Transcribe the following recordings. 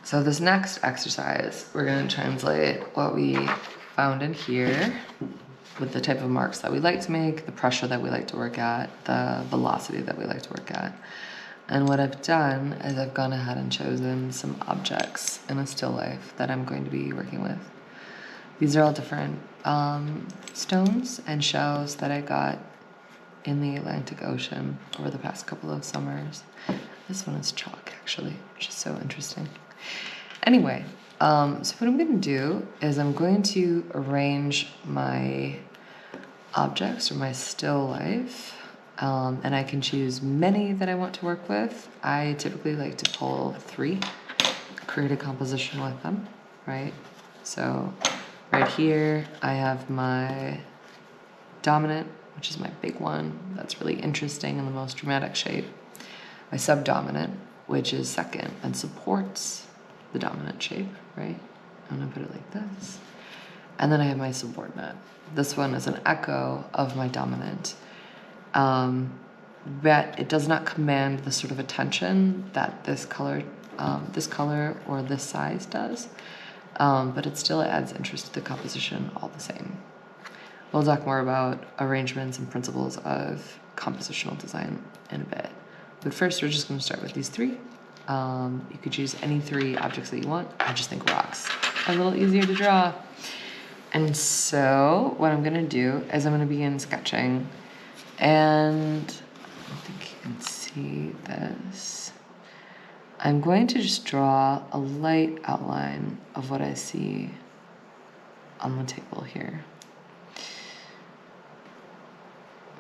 So this next exercise, we're gonna translate what we found in here with the type of marks that we like to make, the pressure that we like to work at, the velocity that we like to work at. And what I've done is I've gone ahead and chosen some objects in a still life that I'm going to be working with. These are all different stones and shells that I got in the Atlantic Ocean over the past couple of summers. This one is chalk, actually, which is so interesting. Anyway, so what I'm going to do is I'm going to arrange my objects or my still life, and I can choose many that I want to work with. I typically like to pull 3, create a composition with them, right? So right here, I have my dominant, which is my big one. That's really interesting and the most dramatic shape. My subdominant, which is second and supports the dominant shape, right? I'm gonna put it like this. And then I have my subordinate. This one is an echo of my dominant. But it does not command the sort of attention that this color or this size does. But it still adds interest to the composition all the same. We'll talk more about arrangements and principles of compositional design in a bit. But first, we're just going to start with these 3. You could choose any 3 objects that you want. I just think rocks are a little easier to draw. And so what I'm going to do is I'm going to begin sketching. And I don't think you can see this. I'm going to just draw a light outline of what I see on the table here.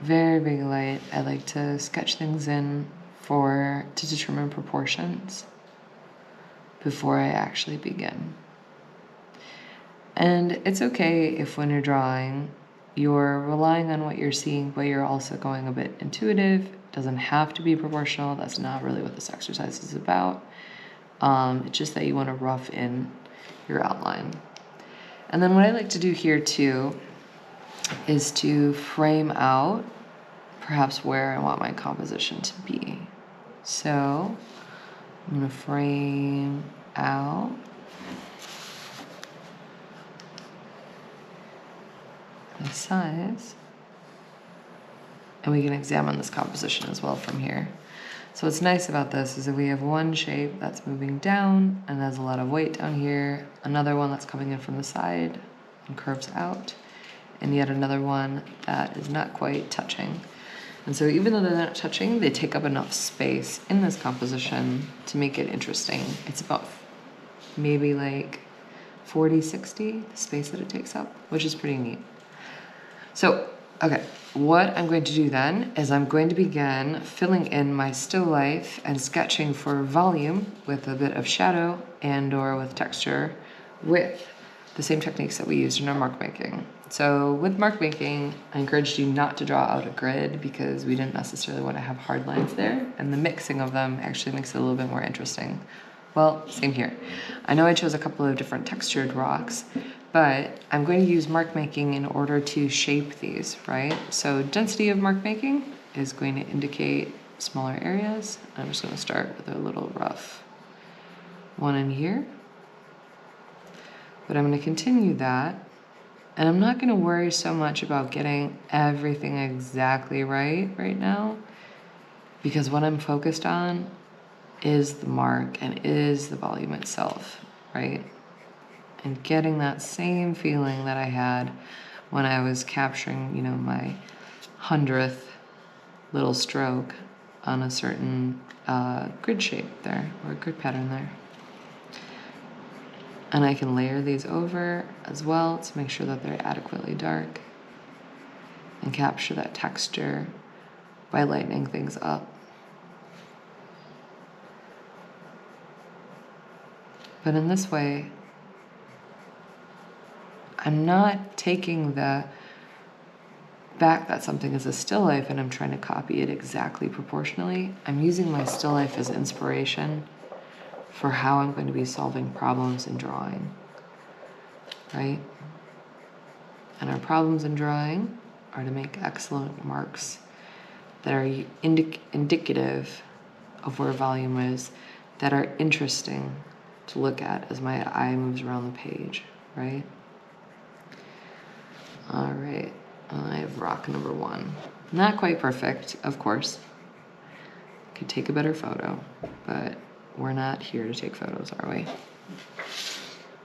Very big light. I like to sketch things in to determine proportions before I actually begin. And it's okay if when you're drawing, you're relying on what you're seeing, but you're also going a bit intuitive. It doesn't have to be proportional. That's not really what this exercise is about. It's just that you want to rough in your outline. And then what I like to do here too is to frame out perhaps where I want my composition to be. So I'm going to frame out the size, and we can examine this composition as well from here. So what's nice about this is that we have one shape that's moving down and there's a lot of weight down here, another one that's coming in from the side and curves out, and yet another one that is not quite touching. And so even though they're not touching, they take up enough space in this composition to make it interesting. It's about maybe like 40-60, the space that it takes up, which is pretty neat. So, okay, what I'm going to do then is I'm going to begin filling in my still life and sketching for volume with a bit of shadow and or with texture with the same techniques that we used in our mark making. So with mark making, I encouraged you not to draw out a grid because we didn't necessarily want to have hard lines there, and the mixing of them actually makes it a little bit more interesting. Well, same here. I know I chose a couple of different textured rocks, but I'm going to use mark making in order to shape these, right? So density of mark making is going to indicate smaller areas. I'm just going to start with a little rough one in here. But I'm going to continue that. And I'm not going to worry so much about getting everything exactly right now, because what I'm focused on is the mark and is the volume itself, right? And getting that same feeling that I had when I was capturing, my 100th little stroke on a certain grid shape there, or grid pattern there. And I can layer these over as well to make sure that they're adequately dark and capture that texture by lightening things up. But in this way, I'm not taking the fact that something is a still life and I'm trying to copy it exactly proportionally. I'm using my still life as inspiration for how I'm going to be solving problems in drawing, right? And our problems in drawing are to make excellent marks that are indicative of where volume is, that are interesting, to look at as my eye moves around the page, right? All right, I have rock number 1. Not quite perfect, of course. Could take a better photo, but we're not here to take photos, are we?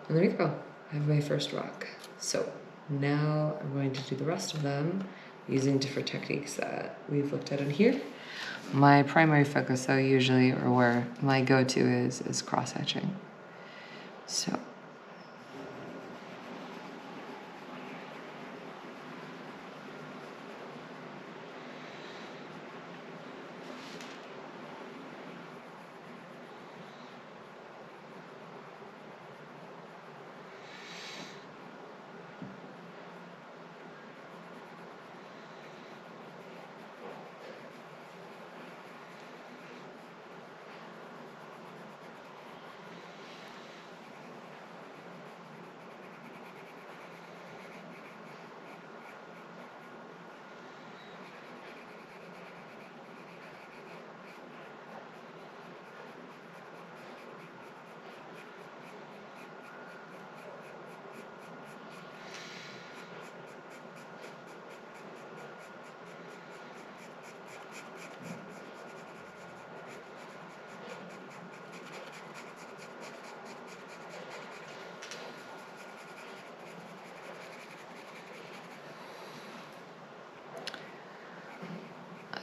And there you go. I have my first rock. So now I'm going to do the rest of them using different techniques that we've looked at in here. My primary focus, though, usually, or where my go-to is cross-hatching. So.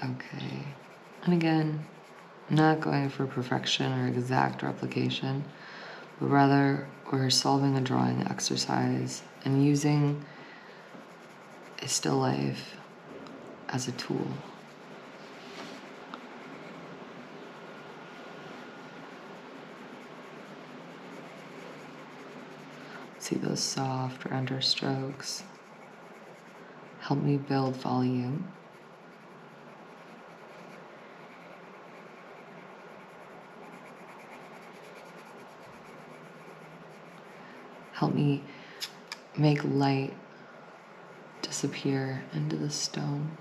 Okay, and again, not going for perfection or exact replication, but rather we're solving a drawing exercise and using a still life as a tool. See those soft render strokes help me build volume. Help me make light disappear into the stone.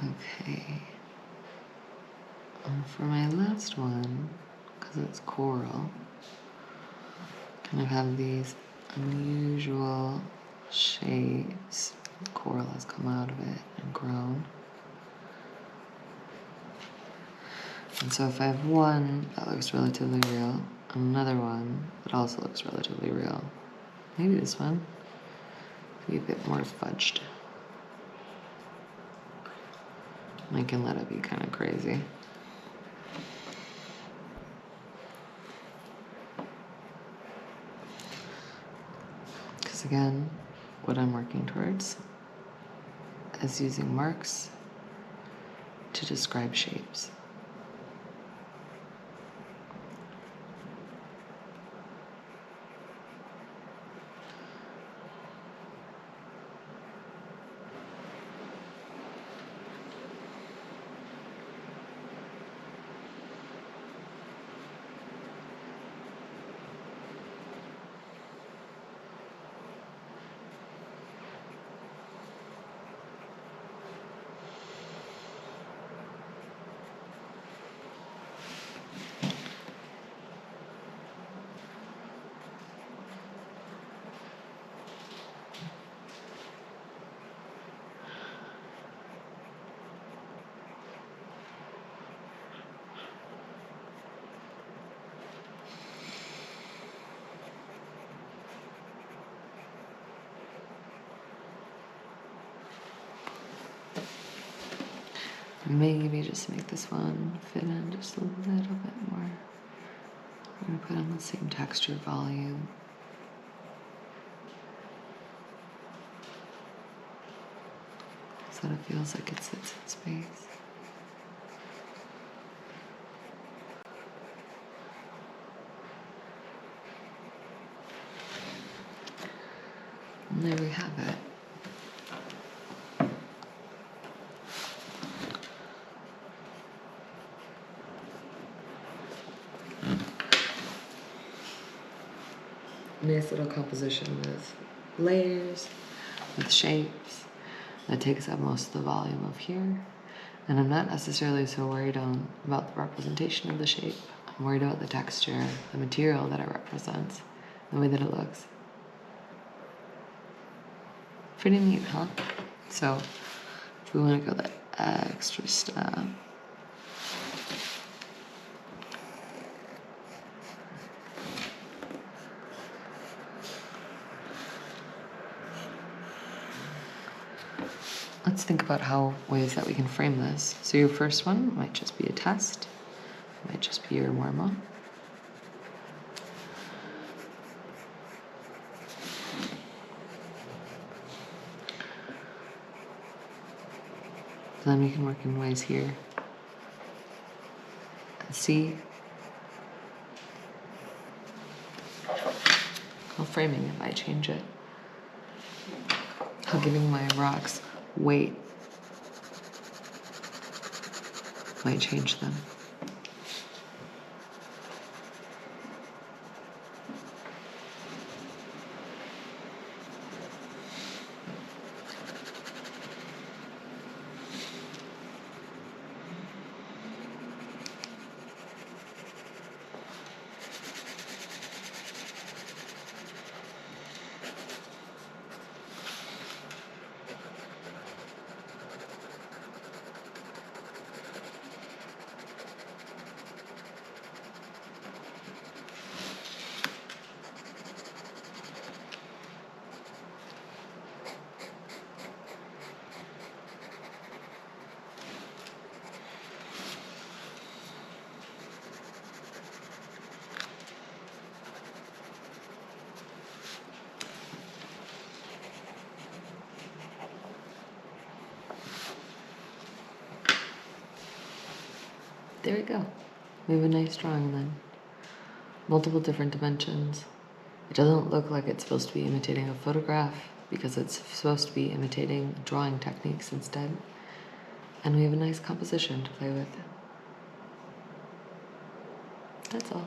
Okay. And for my last one, because it's coral, kind of have these unusual shapes. Coral has come out of it and grown. And so if I have one that looks relatively real, another one that also looks relatively real, maybe this one, be a bit more fudged. I can let it be kind of crazy. Because again, what I'm working towards is using marks to describe shapes. Maybe just make this one fit in just a little bit more. I'm gonna put on the same texture volume. So that it feels like it sits in space. And there we have it. Nice little composition with layers, with shapes. That takes up most of the volume of here. And I'm not necessarily so worried about the representation of the shape. I'm worried about the texture, the material that it represents, the way that it looks. Pretty neat, huh? So if we want to go that extra step, let's think about ways that we can frame this. So your first one might just be a test, might just be your warm-up. Then we can work in ways here and see how framing it might change it. How giving my rocks weight might change them. There we go. We have a nice drawing then. Multiple different dimensions. It doesn't look like it's supposed to be imitating a photograph because it's supposed to be imitating drawing techniques instead. And we have a nice composition to play with. That's all.